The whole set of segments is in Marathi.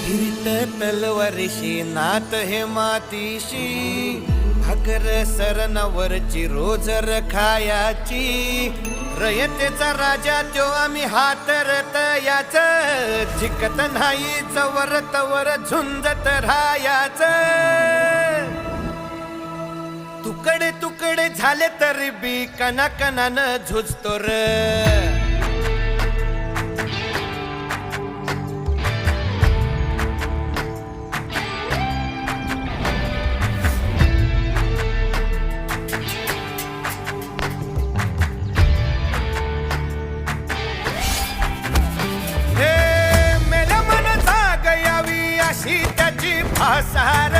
फिरत तलवारीशी नात हे मातीशी भाकर सरणावरची रोज खायाची रयतेचा राजा त्यो आम्ही हातरत याच जिकत नाही जवर तवर झुंजत राहायाच तुकडे तुकडे झाले तरी बी कणाकणानं झुजतो र त्याची भासार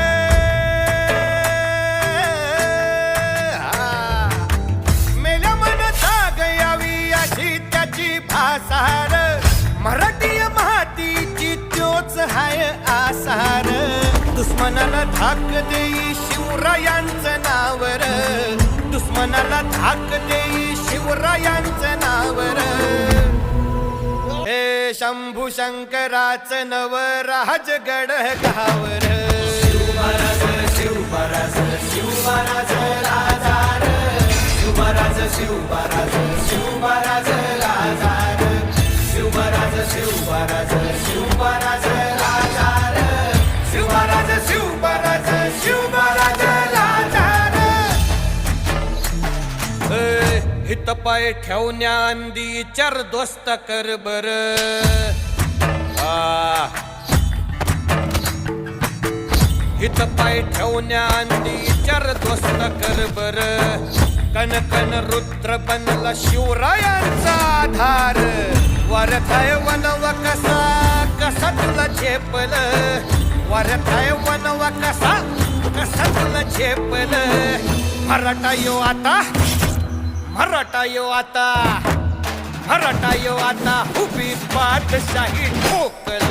मेल्या मन जाग यावी अशी त्याची भासार मराठी मातीची त्योच हाय आसार दुश्मनाला धाक देई शिवरायांचं नावर दुश्मनाला धाक देई शिवरायांचं नावर हे शंभू शंकराचं नव राजगड गावर शिवमहाराज शिवमहाराज शिवमहाराज राजार शिवमहाराज शिवमहाराज शिवमहाराज राजार शिवमहाराज शिवमहाराज शिवमहाराज राजार शिवमहाराज शिवमहाराज शिवमहाराज राजार हित पाय ठेवण्या अंदी चार दोस्त कर बर हित पाय ठेवण्या अंदी चार दोस्त कर बर कन कन रुद्र बनला शिवरायांचा आधार वरथाय वनवा कसा कसा तुला झेपल वरथाय वनवा कसा कसा तुला झेपल मराठा यो आता मराठा यो आता मराठा यो आता उभी पाठशाही ठोकल